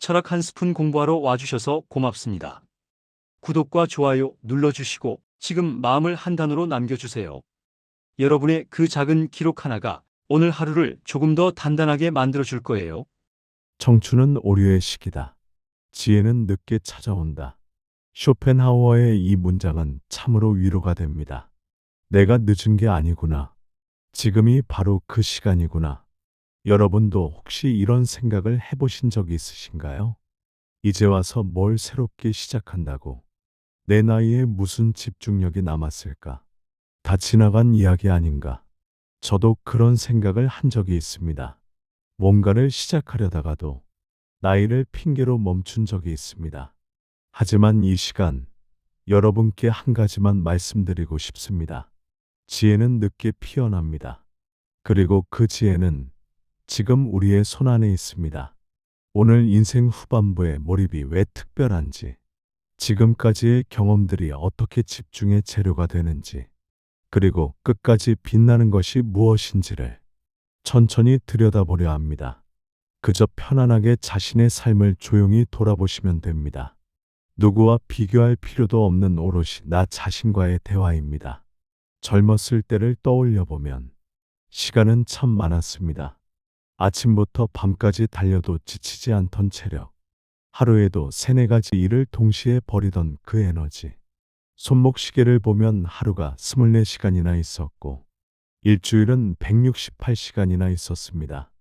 철학 한 스푼 공부하러 와주셔서 고맙습니다. 구독과 좋아요 눌러주시고 지금 마음을 한 단어로 남겨주세요. 여러분의 그 작은 기록 하나가 오늘 하루를 조금 더 단단하게 만들어줄 거예요. 청춘은 오류의 시기다. 지혜는 늦게 찾아온다. 쇼펜하우어의 이 문장은 참으로 위로가 됩니다. 내가 늦은 게 아니구나. 지금이 바로 그 시간이구나. 여러분도 혹시 이런 생각을 해보신 적이 있으신가요? 이제 와서 뭘 새롭게 시작한다고? 내 나이에 무슨 집중력이 남았을까? 다 지나간 이야기 아닌가? 저도 그런 생각을 한 적이 있습니다. 뭔가를 시작하려다가도 나이를 핑계로 멈춘 적이 있습니다. 하지만 이 시간, 여러분께 한 가지만 말씀드리고 싶습니다. 지혜는 늦게 피어납니다. 그리고 그 지혜는 지금 우리의 손안에 있습니다. 오늘 인생 후반부의 몰입이 왜 특별한지, 지금까지의 경험들이 어떻게 집중의 재료가 되는지, 그리고 끝까지 빛나는 것이 무엇인지를 천천히 들여다보려 합니다. 그저 편안하게 자신의 삶을 조용히 돌아보시면 됩니다. 누구와 비교할 필요도 없는 오롯이 나 자신과의 대화입니다. 젊었을 때를 떠올려 보면 시간은 참 많았습니다. 아침부터 밤까지 달려도 지치지 않던 체력, 하루에도 세네 가지 일을 동시에 벌이던 그 에너지. 손목시계를 보면 하루가 24시간이나 있었고, 일주일은 168시간이나 있었습니다.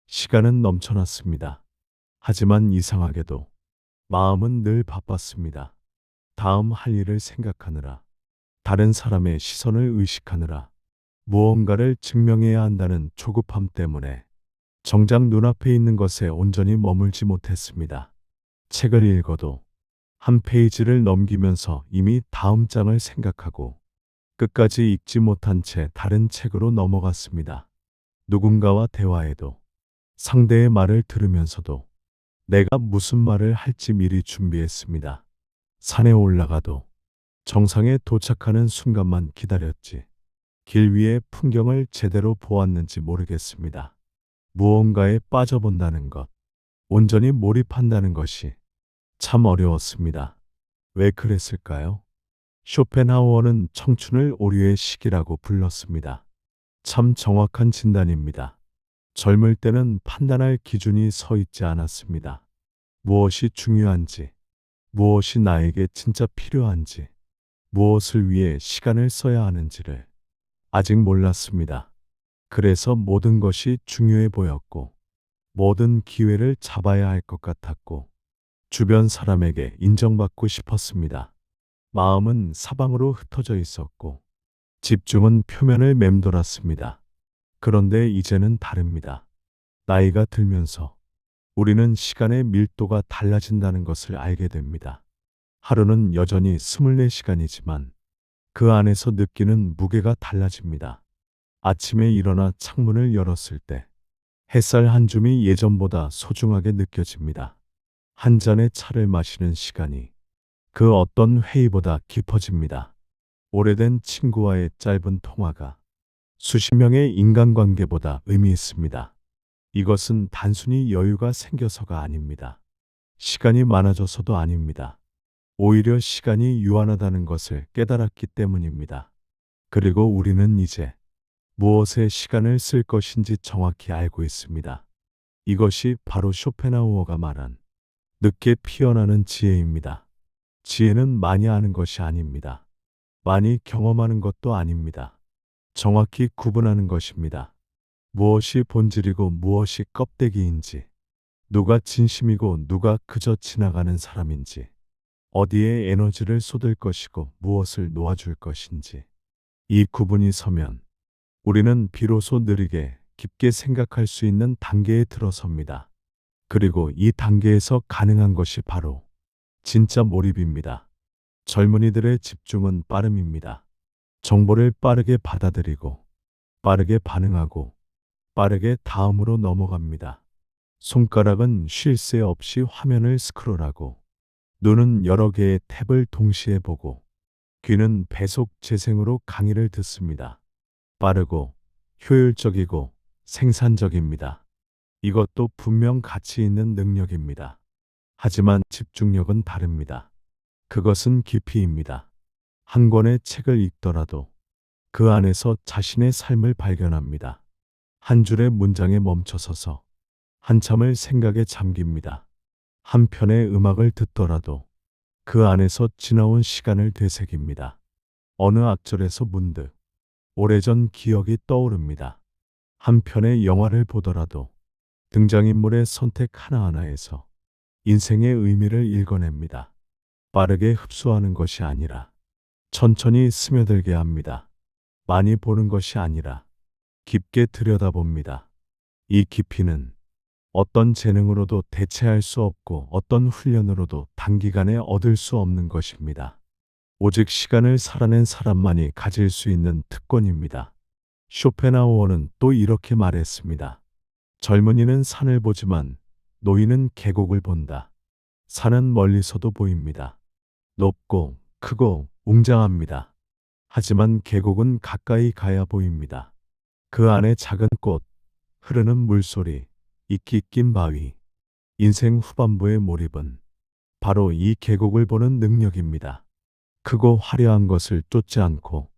시간은 넘쳐났습니다. 하지만 이상하게도 마음은 늘 바빴습니다. 다음 할 일을 생각하느라, 다른 사람의 시선을 의식하느라, 무언가를 증명해야 한다는 조급함 때문에 정작 눈앞에 있는 것에 온전히 머물지 못했습니다. 책을 읽어도 한 페이지를 넘기면서 이미 다음 장을 생각하고 끝까지 읽지 못한 채 다른 책으로 넘어갔습니다. 누군가와 대화해도 상대의 말을 들으면서도 내가 무슨 말을 할지 미리 준비했습니다. 산에 올라가도 정상에 도착하는 순간만 기다렸지. 길 위의 풍경을 제대로 보았는지 모르겠습니다. 무언가에 빠져본다는 것, 온전히 몰입한다는 것이 참 어려웠습니다. 왜 그랬을까요? 쇼펜하우어는 청춘을 오류의 시기라고 불렀습니다. 참 정확한 진단입니다. 젊을 때는 판단할 기준이 서 있지 않았습니다. 무엇이 중요한지, 무엇이 나에게 진짜 필요한지, 무엇을 위해 시간을 써야 하는지를 아직 몰랐습니다. 그래서 모든 것이 중요해 보였고, 모든 기회를 잡아야 할 것 같았고, 주변 사람에게 인정받고 싶었습니다. 마음은 사방으로 흩어져 있었고, 집중은 표면을 맴돌았습니다. 그런데 이제는 다릅니다. 나이가 들면서 우리는 시간의 밀도가 달라진다는 것을 알게 됩니다. 하루는 여전히 24시간이지만 그 안에서 느끼는 무게가 달라집니다. 아침에 일어나 창문을 열었을 때 햇살 한 줌이 예전보다 소중하게 느껴집니다. 한 잔의 차를 마시는 시간이 그 어떤 회의보다 깊어집니다. 오래된 친구와의 짧은 통화가 수십 명의 인간관계보다 의미 있습니다. 이것은 단순히 여유가 생겨서가 아닙니다. 시간이 많아져서도 아닙니다. 오히려 시간이 유한하다는 것을 깨달았기 때문입니다. 그리고 우리는 이제 무엇에 시간을 쓸 것인지 정확히 알고 있습니다. 이것이 바로 쇼펜하우어가 말한 늦게 피어나는 지혜입니다. 지혜는 많이 아는 것이 아닙니다. 많이 경험하는 것도 아닙니다. 정확히 구분하는 것입니다. 무엇이 본질이고 무엇이 껍데기인지, 누가 진심이고 누가 그저 지나가는 사람인지, 어디에 에너지를 쏟을 것이고 무엇을 놓아줄 것인지. 이 구분이 서면 우리는 비로소 느리게 깊게 생각할 수 있는 단계에 들어섭니다. 그리고 이 단계에서 가능한 것이 바로 진짜 몰입입니다. 젊은이들의 집중은 빠름입니다. 정보를 빠르게 받아들이고, 빠르게 반응하고, 빠르게 다음으로 넘어갑니다. 손가락은 쉴 새 없이 화면을 스크롤하고, 눈은 여러 개의 탭을 동시에 보고, 귀는 배속 재생으로 강의를 듣습니다. 빠르고, 효율적이고, 생산적입니다. 이것도 분명 가치 있는 능력입니다. 하지만 집중력은 다릅니다. 그것은 깊이입니다. 한 권의 책을 읽더라도 그 안에서 자신의 삶을 발견합니다. 한 줄의 문장에 멈춰서서 한참을 생각에 잠깁니다. 한 편의 음악을 듣더라도 그 안에서 지나온 시간을 되새깁니다. 어느 악절에서 문득 오래전 기억이 떠오릅니다. 한 편의 영화를 보더라도 등장인물의 선택 하나하나에서 인생의 의미를 읽어냅니다. 빠르게 흡수하는 것이 아니라 천천히 스며들게 합니다. 많이 보는 것이 아니라 깊게 들여다봅니다. 이 깊이는 어떤 재능으로도 대체할 수 없고 어떤 훈련으로도 단기간에 얻을 수 없는 것입니다. 오직 시간을 살아낸 사람만이 가질 수 있는 특권입니다. 쇼펜하우어는 또 이렇게 말했습니다. 젊은이는 산을 보지만 노인은 계곡을 본다. 산은 멀리서도 보입니다. 높고 크고 웅장합니다. 하지만 계곡은 가까이 가야 보입니다. 그 안에 작은 꽃, 흐르는 물소리, 이끼 낀 바위, 인생 후반부의 몰입은 바로 이 계곡을 보는 능력입니다. 크고 화려한 것을 쫓지 않고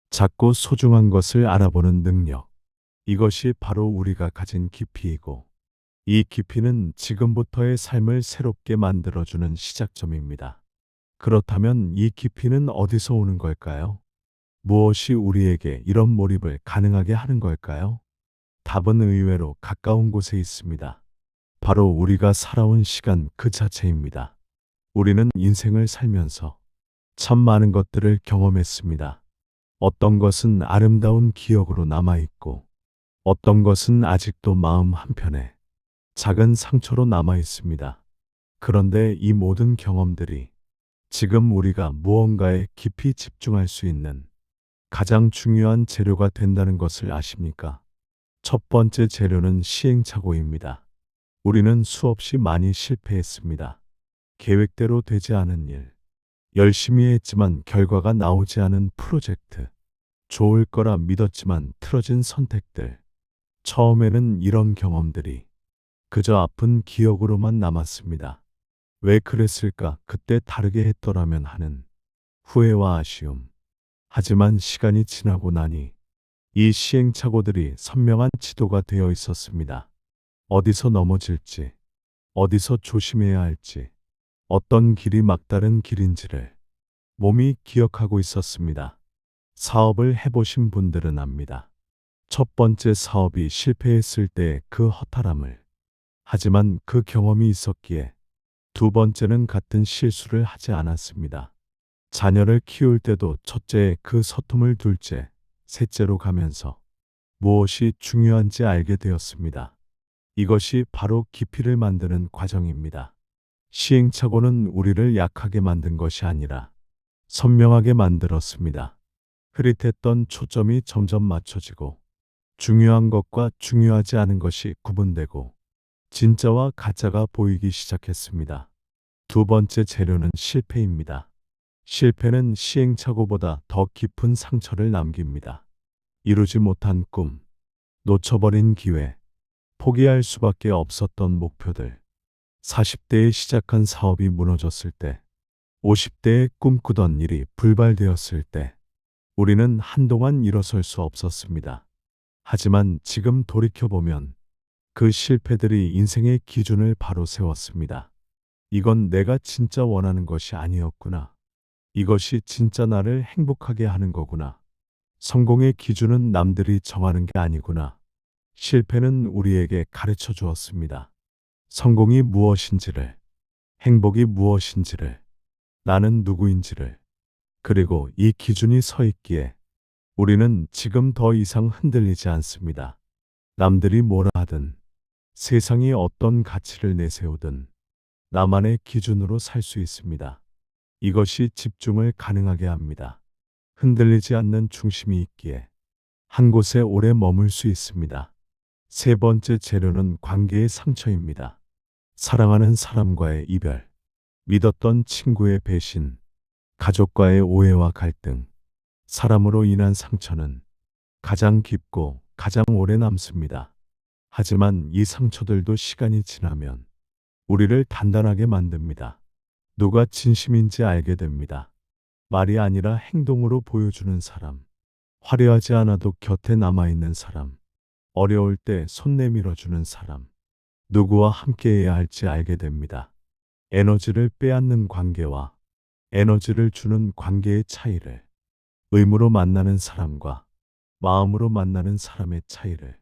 작고 소중한 것을 알아보는 능력. 이것이 바로 우리가 가진 깊이이고 이 깊이는 지금부터의 삶을 새롭게 만들어주는 시작점입니다. 그렇다면 이 깊이는 어디서 오는 걸까요? 무엇이 우리에게 이런 몰입을 가능하게 하는 걸까요? 답은 의외로 가까운 곳에 있습니다. 바로 우리가 살아온 시간 그 자체입니다. 우리는 인생을 살면서 참 많은 것들을 경험했습니다. 어떤 것은 아름다운 기억으로 남아있고 어떤 것은 아직도 마음 한편에 작은 상처로 남아 있습니다. 그런데 이 모든 경험들이 지금 우리가 무언가에 깊이 집중할 수 있는 가장 중요한 재료가 된다는 것을 아십니까? 첫 번째 재료는 시행착오입니다. 우리는 수없이 많이 실패했습니다. 계획대로 되지 않은 일, 열심히 했지만 결과가 나오지 않은 프로젝트, 좋을 거라 믿었지만 틀어진 선택들. 처음에는 이런 경험들이 그저 아픈 기억으로만 남았습니다. 왜 그랬을까? 그때 다르게 했더라면 하는 후회와 아쉬움. 하지만 시간이 지나고 나니 이 시행착오들이 선명한 지도가 되어 있었습니다. 어디서 넘어질지, 어디서 조심해야 할지, 어떤 길이 막다른 길인지를 몸이 기억하고 있었습니다. 사업을 해보신 분들은 압니다. 첫 번째 사업이 실패했을 때 그 허탈함을. 하지만 그 경험이 있었기에 두 번째는 같은 실수를 하지 않았습니다. 자녀를 키울 때도 첫째의 그 서툼을 둘째, 셋째로 가면서 무엇이 중요한지 알게 되었습니다. 이것이 바로 깊이를 만드는 과정입니다. 시행착오는 우리를 약하게 만든 것이 아니라 선명하게 만들었습니다. 흐릿했던 초점이 점점 맞춰지고 중요한 것과 중요하지 않은 것이 구분되고 진짜와 가짜가 보이기 시작했습니다. 두 번째 재료는 실패입니다. 실패는 시행착오보다 더 깊은 상처를 남깁니다. 이루지 못한 꿈, 놓쳐버린 기회, 포기할 수밖에 없었던 목표들. 40대에 시작한 사업이 무너졌을 때, 50대에 꿈꾸던 일이 불발되었을 때, 우리는 한동안 일어설 수 없었습니다. 하지만 지금 돌이켜보면 그 실패들이 인생의 기준을 바로 세웠습니다. 이건 내가 진짜 원하는 것이 아니었구나. 이것이 진짜 나를 행복하게 하는 거구나. 성공의 기준은 남들이 정하는 게 아니구나. 실패는 우리에게 가르쳐 주었습니다. 성공이 무엇인지를, 행복이 무엇인지를, 나는 누구인지를. 그리고 이 기준이 서 있기에 우리는 지금 더 이상 흔들리지 않습니다. 남들이 뭐라 하든, 세상이 어떤 가치를 내세우든 나만의 기준으로 살 수 있습니다. 이것이 집중을 가능하게 합니다. 흔들리지 않는 중심이 있기에 한 곳에 오래 머물 수 있습니다. 세 번째 재료는 관계의 상처입니다. 사랑하는 사람과의 이별, 믿었던 친구의 배신, 가족과의 오해와 갈등, 사람으로 인한 상처는 가장 깊고 가장 오래 남습니다. 하지만 이 상처들도 시간이 지나면 우리를 단단하게 만듭니다. 누가 진심인지 알게 됩니다. 말이 아니라 행동으로 보여주는 사람, 화려하지 않아도 곁에 남아있는 사람, 어려울 때 손 내밀어주는 사람, 누구와 함께해야 할지 알게 됩니다. 에너지를 빼앗는 관계와 에너지를 주는 관계의 차이를, 의무로 만나는 사람과 마음으로 만나는 사람의 차이를,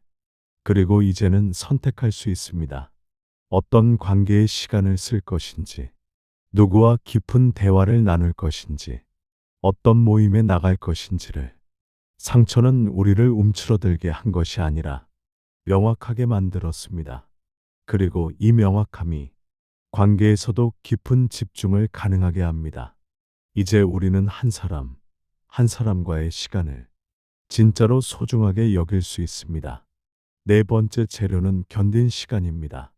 그리고 이제는 선택할 수 있습니다. 어떤 관계에 시간을 쓸 것인지, 누구와 깊은 대화를 나눌 것인지, 어떤 모임에 나갈 것인지를. 상처는 우리를 움츠러들게 한 것이 아니라 명확하게 만들었습니다. 그리고 이 명확함이 관계에서도 깊은 집중을 가능하게 합니다. 이제 우리는 한 사람, 한 사람과의 시간을 진짜로 소중하게 여길 수 있습니다. 네 번째 재료는 견딘 시간입니다.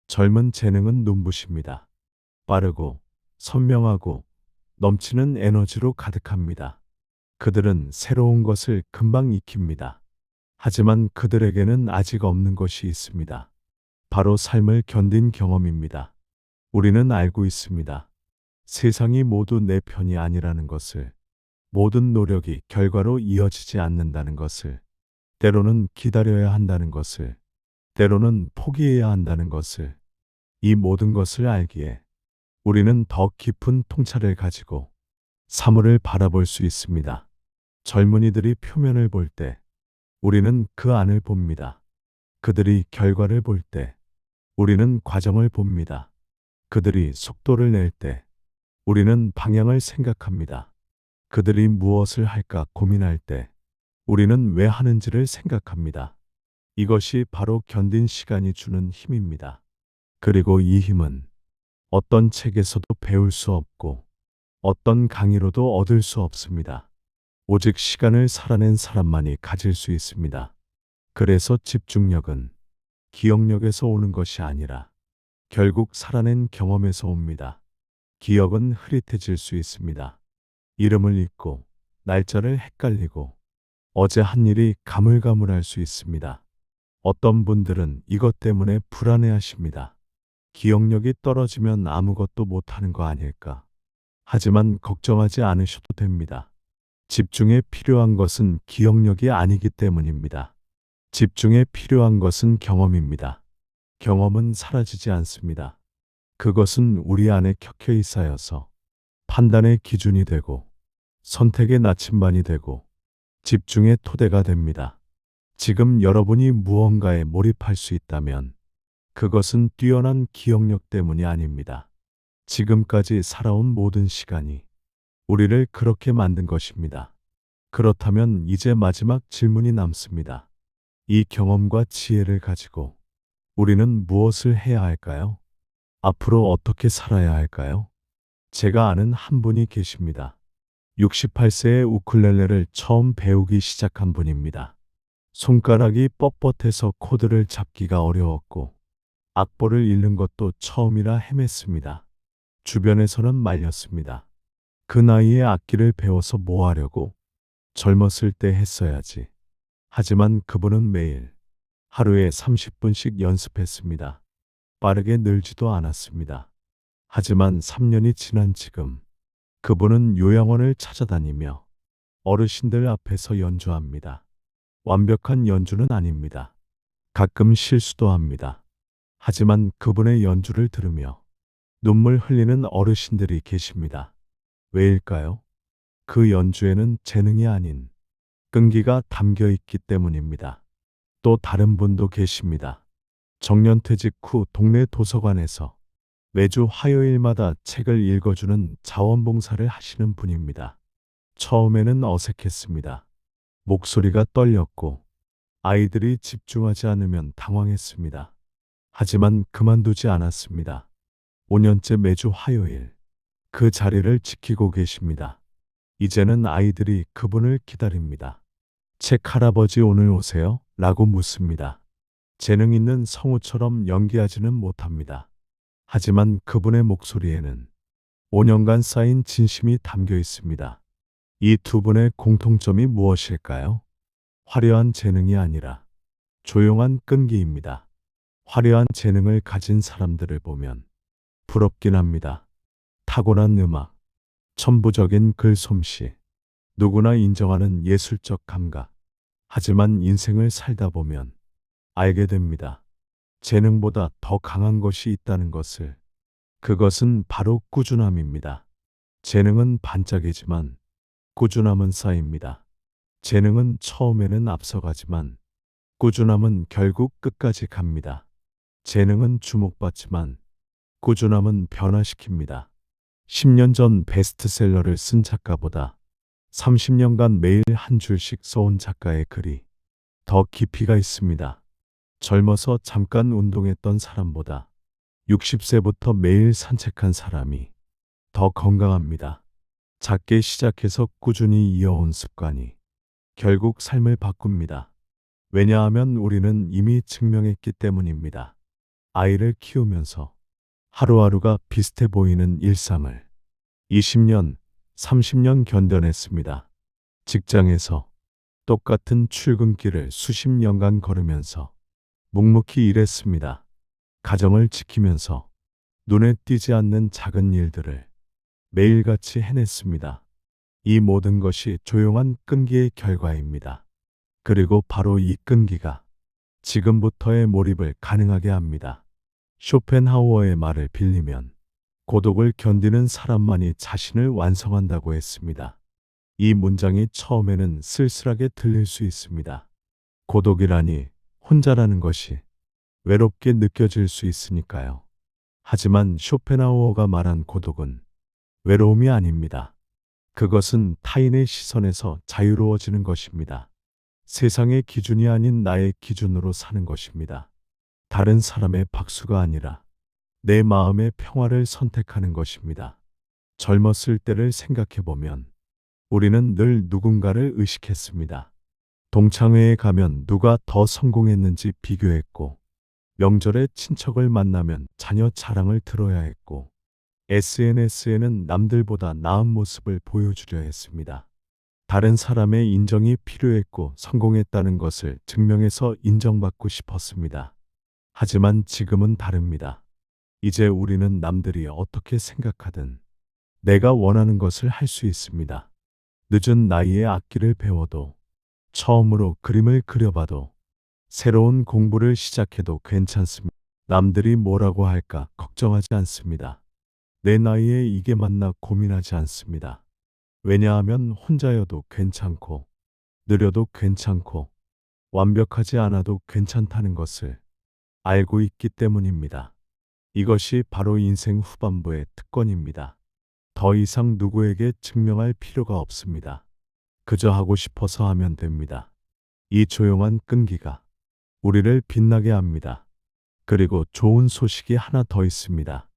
젊은 재능은 눈부십니다. 빠르고 선명하고 넘치는 에너지로 가득합니다. 그들은 새로운 것을 금방 익힙니다. 하지만 그들에게는 아직 없는 것이 있습니다. 바로 삶을 견딘 경험입니다. 우리는 알고 있습니다. 세상이 모두 내 편이 아니라는 것을, 모든 노력이 결과로 이어지지 않는다는 것을, 때로는 기다려야 한다는 것을, 때로는 포기해야 한다는 것을, 이 모든 것을 알기에 우리는 더 깊은 통찰을 가지고 사물을 바라볼 수 있습니다. 젊은이들이 표면을 볼 때 우리는 그 안을 봅니다. 그들이 결과를 볼 때 우리는 과정을 봅니다. 그들이 속도를 낼 때 우리는 방향을 생각합니다. 그들이 무엇을 할까 고민할 때 우리는 왜 하는지를 생각합니다. 이것이 바로 견딘 시간이 주는 힘입니다. 그리고 이 힘은 어떤 책에서도 배울 수 없고 어떤 강의로도 얻을 수 없습니다. 오직 시간을 살아낸 사람만이 가질 수 있습니다. 그래서 집중력은 기억력에서 오는 것이 아니라 결국 살아낸 경험에서 옵니다. 기억은 흐릿해질 수 있습니다. 이름을 잊고 날짜를 헷갈리고 어제 한 일이 가물가물할 수 있습니다. 어떤 분들은 이것 때문에 불안해하십니다. 기억력이 떨어지면 아무것도 못하는 거 아닐까? 하지만 걱정하지 않으셔도 됩니다. 집중에 필요한 것은 기억력이 아니기 때문입니다. 집중에 필요한 것은 경험입니다. 경험은 사라지지 않습니다. 그것은 우리 안에 켜켜이 쌓여서 판단의 기준이 되고 선택의 나침반이 되고 집중의 토대가 됩니다. 지금 여러분이 무언가에 몰입할 수 있다면 그것은 뛰어난 기억력 때문이 아닙니다. 지금까지 살아온 모든 시간이 우리를 그렇게 만든 것입니다. 그렇다면 이제 마지막 질문이 남습니다. 이 경험과 지혜를 가지고 우리는 무엇을 해야 할까요? 앞으로 어떻게 살아야 할까요? 제가 아는 한 분이 계십니다. 68세에 우쿨렐레를 처음 배우기 시작한 분입니다. 손가락이 뻣뻣해서 코드를 잡기가 어려웠고 악보를 읽는 것도 처음이라 헤맸습니다. 주변에서는 말렸습니다. 그 나이에 악기를 배워서 뭐 하려고? 젊었을 때 했어야지. 하지만 그분은 매일 하루에 30분씩 연습했습니다. 빠르게 늘지도 않았습니다. 하지만 3년이 지난 지금 그분은 요양원을 찾아다니며 어르신들 앞에서 연주합니다. 완벽한 연주는 아닙니다. 가끔 실수도 합니다. 하지만 그분의 연주를 들으며 눈물 흘리는 어르신들이 계십니다. 왜일까요? 그 연주에는 재능이 아닌 끈기가 담겨 있기 때문입니다. 또 다른 분도 계십니다. 정년퇴직 후 동네 도서관에서 매주 화요일마다 책을 읽어주는 자원봉사를 하시는 분입니다. 처음에는 어색했습니다. 목소리가 떨렸고 아이들이 집중하지 않으면 당황했습니다. 하지만 그만두지 않았습니다. 5년째 매주 화요일 그 자리를 지키고 계십니다. 이제는 아이들이 그분을 기다립니다. 책 할아버지 오늘 오세요? 라고 묻습니다. 재능 있는 성우처럼 연기하지는 못합니다. 하지만 그분의 목소리에는 5년간 쌓인 진심이 담겨 있습니다. 이 두 분의 공통점이 무엇일까요? 화려한 재능이 아니라 조용한 끈기입니다. 화려한 재능을 가진 사람들을 보면 부럽긴 합니다. 타고난 음악, 천부적인 글솜씨, 누구나 인정하는 예술적 감각. 하지만 인생을 살다 보면 알게 됩니다. 재능보다 더 강한 것이 있다는 것을. 그것은 바로 꾸준함입니다. 재능은 반짝이지만 꾸준함은 쌓입니다. 재능은 처음에는 앞서가지만 꾸준함은 결국 끝까지 갑니다. 재능은 주목받지만 꾸준함은 변화시킵니다. 10년 전 베스트셀러를 쓴 작가보다 30년간 매일 한 줄씩 써온 작가의 글이 더 깊이가 있습니다. 젊어서 잠깐 운동했던 사람보다 60세부터 매일 산책한 사람이 더 건강합니다. 작게 시작해서 꾸준히 이어온 습관이 결국 삶을 바꿉니다. 왜냐하면 우리는 이미 증명했기 때문입니다. 아이를 키우면서 하루하루가 비슷해 보이는 일상을 20년, 30년 견뎌냈습니다. 직장에서 똑같은 출근길을 수십 년간 걸으면서 묵묵히 일했습니다. 가정을 지키면서 눈에 띄지 않는 작은 일들을 매일같이 해냈습니다. 이 모든 것이 조용한 끈기의 결과입니다. 그리고 바로 이 끈기가 지금부터의 몰입을 가능하게 합니다. 쇼펜하우어의 말을 빌리면 고독을 견디는 사람만이 자신을 완성한다고 했습니다. 이 문장이 처음에는 쓸쓸하게 들릴 수 있습니다. 고독이라니 혼자라는 것이 외롭게 느껴질 수 있으니까요. 하지만 쇼펜하우어가 말한 고독은 외로움이 아닙니다. 그것은 타인의 시선에서 자유로워지는 것입니다. 세상의 기준이 아닌 나의 기준으로 사는 것입니다. 다른 사람의 박수가 아니라 내 마음의 평화를 선택하는 것입니다. 젊었을 때를 생각해 보면 우리는 늘 누군가를 의식했습니다. 동창회에 가면 누가 더 성공했는지 비교했고, 명절에 친척을 만나면 자녀 자랑을 들어야 했고, SNS에는 남들보다 나은 모습을 보여주려 했습니다. 다른 사람의 인정이 필요했고 성공했다는 것을 증명해서 인정받고 싶었습니다. 하지만 지금은 다릅니다. 이제 우리는 남들이 어떻게 생각하든 내가 원하는 것을 할 수 있습니다. 늦은 나이에 악기를 배워도, 처음으로 그림을 그려봐도, 새로운 공부를 시작해도 괜찮습니다. 남들이 뭐라고 할까 걱정하지 않습니다. 내 나이에 이게 맞나 고민하지 않습니다. 왜냐하면 혼자여도 괜찮고, 느려도 괜찮고, 완벽하지 않아도 괜찮다는 것을 알고 있기 때문입니다. 이것이 바로 인생 후반부의 특권입니다. 더 이상 누구에게 증명할 필요가 없습니다. 그저 하고 싶어서 하면 됩니다. 이 조용한 끈기가 우리를 빛나게 합니다. 그리고 좋은 소식이 하나 더 있습니다.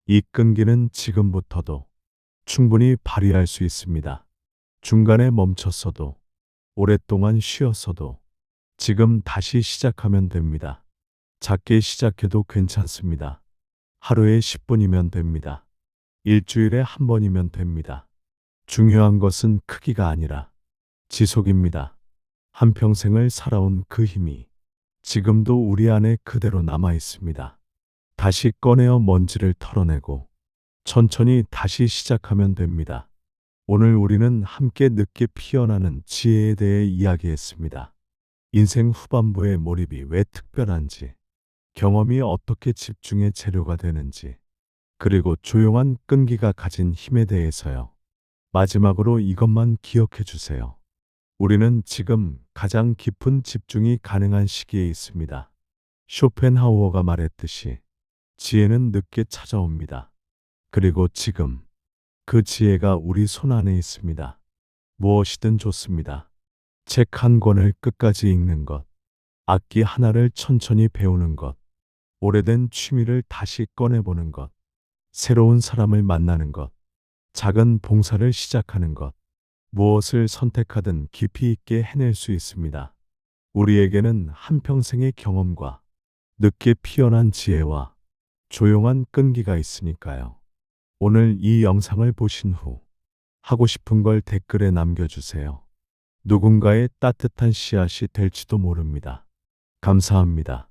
이 끈기는 지금부터도 충분히 발휘할 수 있습니다. 중간에 멈췄어도, 오랫동안 쉬었어도 지금 다시 시작하면 됩니다. 작게 시작해도 괜찮습니다. 하루에 10분이면 됩니다. 일주일에 한 번이면 됩니다. 중요한 것은 크기가 아니라 지속입니다. 한평생을 살아온 그 힘이 지금도 우리 안에 그대로 남아 있습니다. 다시 꺼내어 먼지를 털어내고 천천히 다시 시작하면 됩니다. 오늘 우리는 함께 늦게 피어나는 지혜에 대해 이야기했습니다. 인생 후반부의 몰입이 왜 특별한지, 경험이 어떻게 집중의 재료가 되는지, 그리고 조용한 끈기가 가진 힘에 대해서요. 마지막으로 이것만 기억해 주세요. 우리는 지금 가장 깊은 집중이 가능한 시기에 있습니다. 쇼펜하우어가 말했듯이 지혜는 늦게 찾아옵니다. 그리고 지금 그 지혜가 우리 손 안에 있습니다. 무엇이든 좋습니다. 책 한 권을 끝까지 읽는 것, 악기 하나를 천천히 배우는 것, 오래된 취미를 다시 꺼내보는 것, 새로운 사람을 만나는 것, 작은 봉사를 시작하는 것, 무엇을 선택하든 깊이 있게 해낼 수 있습니다. 우리에게는 한평생의 경험과 늦게 피어난 지혜와 조용한 끈기가 있으니까요. 오늘 이 영상을 보신 후 하고 싶은 걸 댓글에 남겨주세요. 누군가의 따뜻한 씨앗이 될지도 모릅니다. 감사합니다.